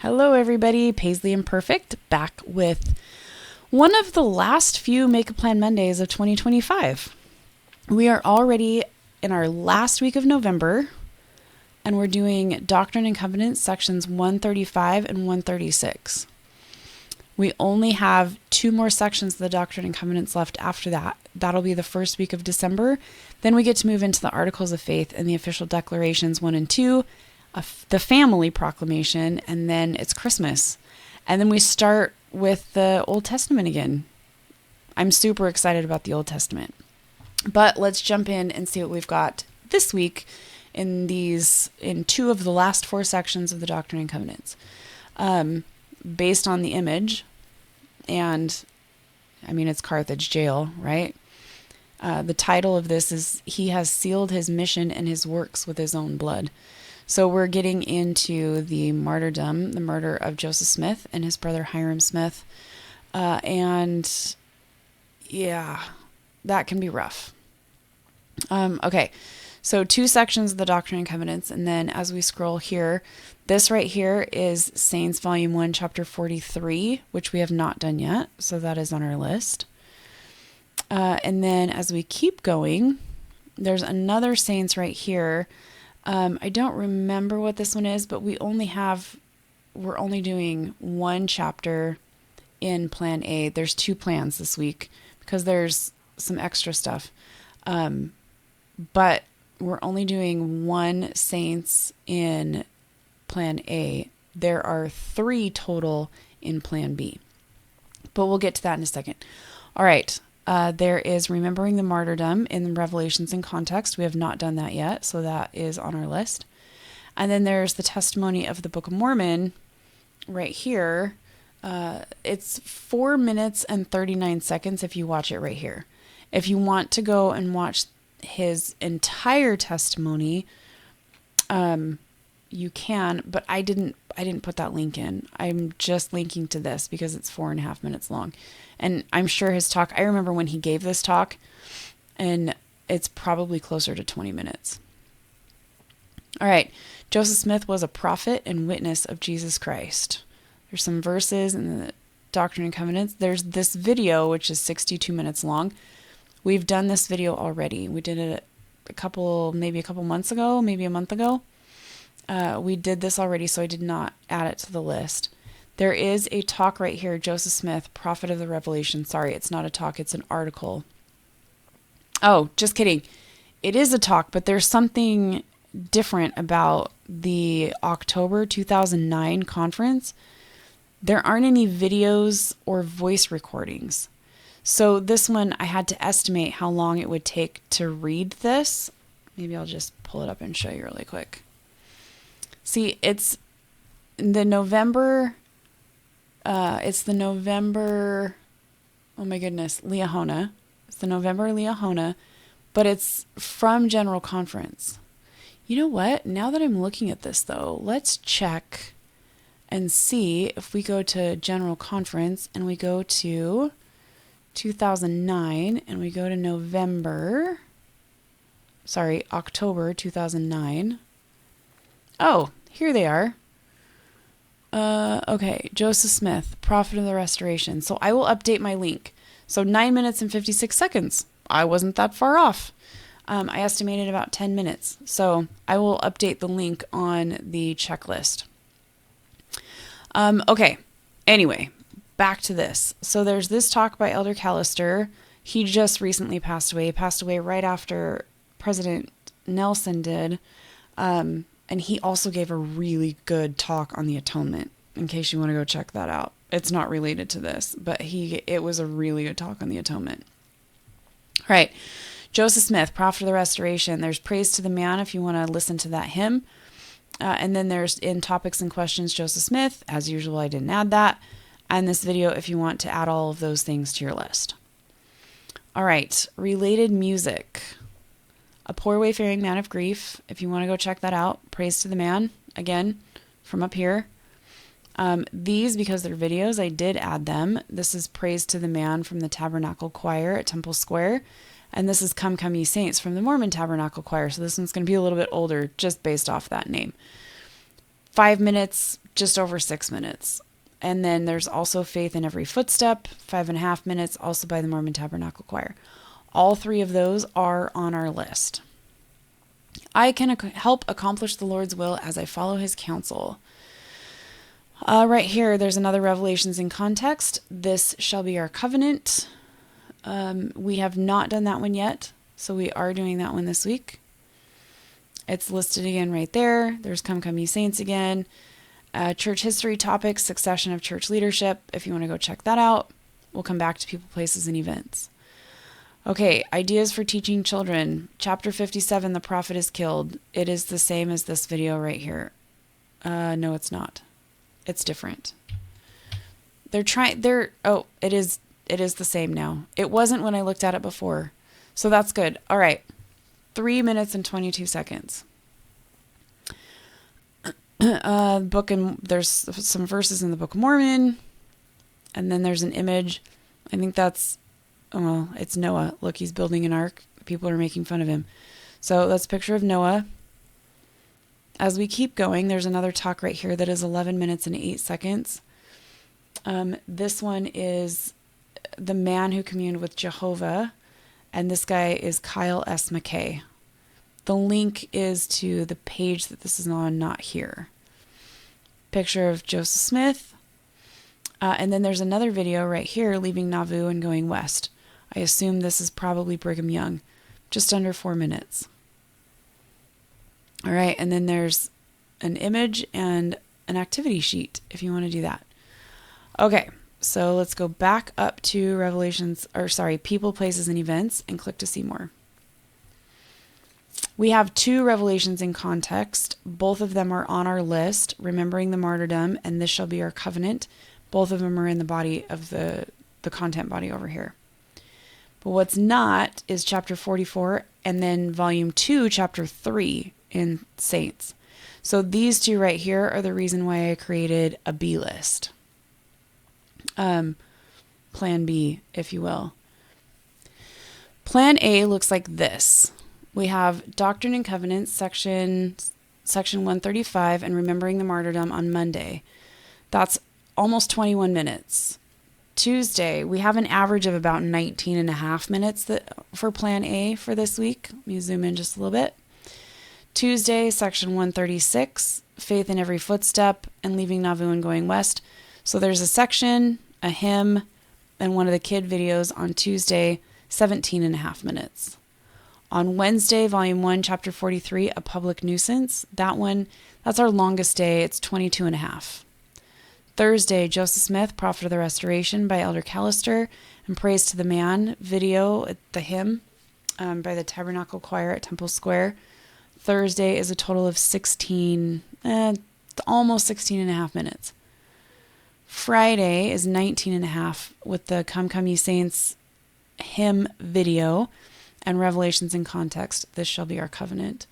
Hello everybody, Paisley Imperfect, back with one of the last few Make a Plan Mondays of 2025. We are already in our last week of November, and we're doing Doctrine and Covenants sections 135 and 136. We only have 2 more sections of the Doctrine and Covenants left after that. That'll be the first week of December. Then we get to move into the Articles of Faith and the Official Declarations 1 and 2, the Family Proclamation, and then it's Christmas. And then we start with the Old Testament again. I'm super excited about the Old Testament. But let's jump in and see what we've got this week in 2 of the last 4 sections of the Doctrine and Covenants. Based on the image, and I mean, it's Carthage jail, right? The title of this is, He Has Sealed His Mission and His Works with His Own Blood. So we're getting into the martyrdom, the murder of Joseph Smith and his brother Hyrum Smith. And yeah, that can be rough. Okay, so 2 sections of the Doctrine and Covenants. And then as we scroll here, this right here is Saints Volume 1, Chapter 43, which we have not done yet. So that is on our list. And then as we keep going, there's another Saints right here. I don't remember what this one is, but we're only doing 1 chapter in Plan A. There's 2 plans this week because there's some extra stuff. But we're only doing 1 Saints in Plan A. There are 3 total in Plan B, but we'll get to that in a second. All right. There is Remembering the Martyrdom in Revelations in Context. We have not done that yet, so that is on our list. And then there's the Testimony of the Book of Mormon right here. It's 4 minutes and 39 seconds if you watch it right here. If you want to go and watch his entire testimony, you can, but I didn't put that link in. I'm just linking to this because it's 4.5 minutes long. And I'm sure his talk, I remember when he gave this talk, and it's probably closer to 20 minutes. All right. Joseph Smith was a prophet and witness of Jesus Christ. There's some verses in the Doctrine and Covenants. There's this video, which is 62 minutes long. We've done this video already. We did it maybe a couple months ago, maybe a month ago. We did this already, so I did not add it to the list. There is a talk right here, Joseph Smith, Prophet of the Revelation. Sorry, it's not a talk, it's an article. Oh, just kidding. It is a talk, but there's something different about the October 2009 conference. There aren't any videos or voice recordings. So this one, I had to estimate how long it would take to read this. Maybe I'll just pull it up and show you really quick. See, it's the November, oh my goodness, Liahona. It's the November Liahona, but it's from General Conference. You know what? Now that I'm looking at this, though, let's check and see if we go to General Conference and we go to 2009 and we go to October 2009. Oh, here they are. Okay, Joseph Smith, Prophet of the Restoration. So I will update my link. So 9 minutes and 56 seconds. I wasn't that far off. I estimated about 10 minutes. So I will update the link on the checklist. Okay, anyway, back to this. So there's this talk by Elder Callister. He just recently passed away. He passed away right after President Nelson did. And he also gave a really good talk on the atonement, in case you want to go check that out. It's not related to this, but it was a really good talk on the atonement. All right. Joseph Smith, Prophet of the Restoration. There's Praise to the Man if you want to listen to that hymn. And then there's in Topics and Questions, Joseph Smith. As usual, I didn't add that. And this video if you want to add all of those things to your list. All right. Related music. A Poor Wayfaring Man of Grief, if you want to go check that out. Praise to the Man, again, from up here. These, because they're videos, I did add them. This is Praise to the Man from the Tabernacle Choir at Temple Square. And this is Come, Come Ye Saints from the Mormon Tabernacle Choir. So this one's going to be a little bit older just based off that name. 5 minutes, just over 6 minutes. And then there's also Faith in Every Footstep, 5.5 minutes, also by the Mormon Tabernacle Choir. All 3 of those are on our list. I can help accomplish the Lord's will as I follow his counsel. Right here, there's another Revelations in Context. This shall be our covenant. We have not done that one yet, so we are doing that one this week. It's listed again right there. There's Come Ye Saints again. Church history topics, succession of church leadership. If you want to go check that out, we'll come back to people, places, and events. Okay, ideas for teaching children. Chapter 57, the prophet is killed. It is the same as this video right here. No, it's not. It's different. It is the same now. It wasn't when I looked at it before. So that's good. All right. 3 minutes and 22 seconds. There's some verses in the Book of Mormon, and then there's an image. I think it's Noah. Look, he's building an ark. People are making fun of him. So that's a picture of Noah. As we keep going, there's another talk right here that is 11 minutes and 8 seconds. This one is the man who communed with Jehovah, and this guy is Kyle S. McKay. The link is to the page that this is on, not here. Picture of Joseph Smith. And then there's another video right here, leaving Nauvoo and going west. I assume this is probably Brigham Young. Just under 4 minutes. All right, and then there's an image and an activity sheet if you want to do that. Okay, so let's go back up to People, Places, and Events and click to see more. We have 2 Revelations in Context. Both of them are on our list, Remembering the Martyrdom and This Shall Be Our Covenant. Both of them are in the body of the content body over here. But what's not is chapter 44 and then volume 2, chapter 3 in Saints. So these 2 right here are the reason why I created a B list. Plan B, if you will. Plan A looks like this. We have Doctrine and Covenants, section 135, and Remembering the Martyrdom on Monday. That's almost 21 minutes. Tuesday, we have an average of about 19.5 minutes for Plan A for this week. Let me zoom in just a little bit. Tuesday, section 136, Faith in Every Footstep, and Leaving Nauvoo and Going West. So there's a section, a hymn, and one of the kid videos on Tuesday, 17.5 minutes. On Wednesday, volume 1, chapter 43, A Public Nuisance. That's our longest day. It's 22.5. Thursday, Joseph Smith, Prophet of the Restoration by Elder Callister, and Praise to the Man video at the hymn by the Tabernacle Choir at Temple Square. Thursday is a total of almost 16.5 minutes. Friday is 19.5 with the Come Ye Saints hymn video and Revelations in Context. This Shall Be Our Covenant.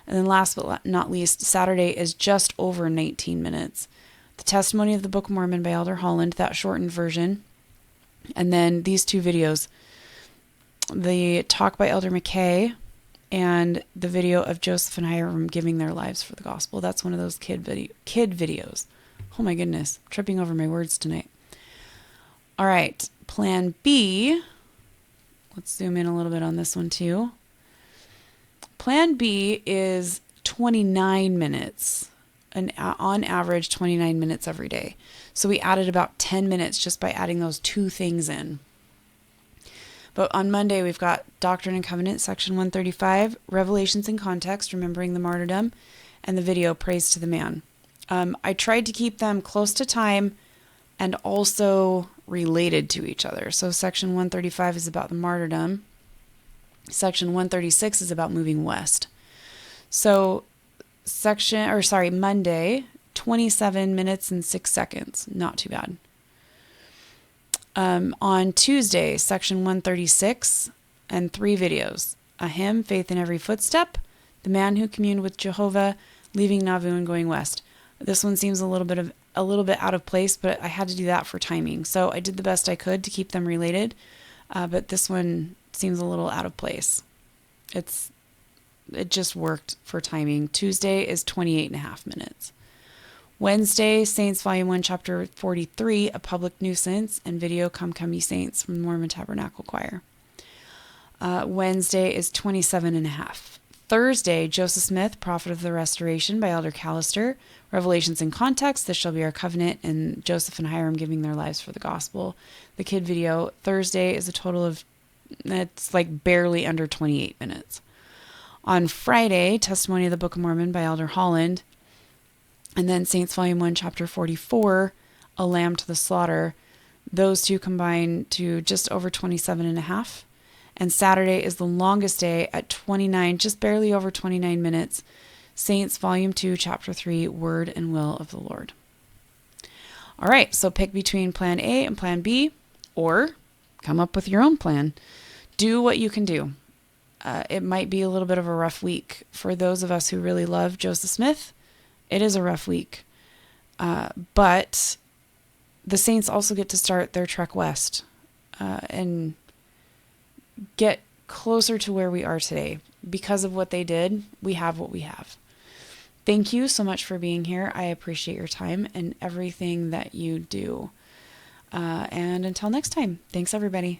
And then last but not least, Saturday is just over 19 minutes. The Testimony of the Book of Mormon by Elder Holland, that shortened version. And then these 2 videos, the talk by Elder McKay and the video of Joseph and Hyrum giving their lives for the gospel. That's one of those kid videos. Oh my goodness, tripping over my words tonight. All right, Plan B. Let's zoom in a little bit on this one too. Plan B is 29 minutes, and on average 29 minutes every day. So we added about 10 minutes just by adding those 2 things in. But on Monday, we've got Doctrine and Covenants, section 135, Revelations in Context, Remembering the Martyrdom, and the video Praise to the Man. I tried to keep them close to time and also related to each other. So section 135 is about the martyrdom. Section 136 is about moving west. So Monday, 27 minutes and 6 seconds. Not too bad. On Tuesday, section 136 and 3 videos. A hymn, Faith in Every Footstep, The Man Who Communed with Jehovah, Leaving Nauvoo and Going West. This one seems a little bit out of place, but I had to do that for timing. So I did the best I could to keep them related. But this one seems a little out of place. It just worked for timing. Tuesday is 28.5 minutes. Wednesday, Saints Volume 1, Chapter 43, A Public Nuisance, and video Come Come Ye Saints from the Mormon Tabernacle Choir. Wednesday is 27 and a half. Thursday, Joseph Smith, Prophet of the Restoration by Elder Callister, Revelations in Context, This Shall Be Our Covenant, and Joseph and Hyrum Giving Their Lives for the Gospel. The kid video, Thursday, is a total of, it's like barely under 28 minutes. On Friday, Testimony of the Book of Mormon by Elder Holland, and then Saints Volume 1, Chapter 44, A Lamb to the Slaughter. Those two combine to just over 27 and a half. And Saturday is the longest day at 29, just barely over 29 minutes. Saints Volume 2, Chapter 3, Word and Will of the Lord. All right, so pick between Plan A and Plan B, or come up with your own plan. Do what you can do. It might be a little bit of a rough week. For those of us who really love Joseph Smith, it is a rough week. But the Saints also get to start their trek west and get closer to where we are today. Because of what they did, we have what we have. Thank you so much for being here. I appreciate your time and everything that you do. And until next time, thanks everybody.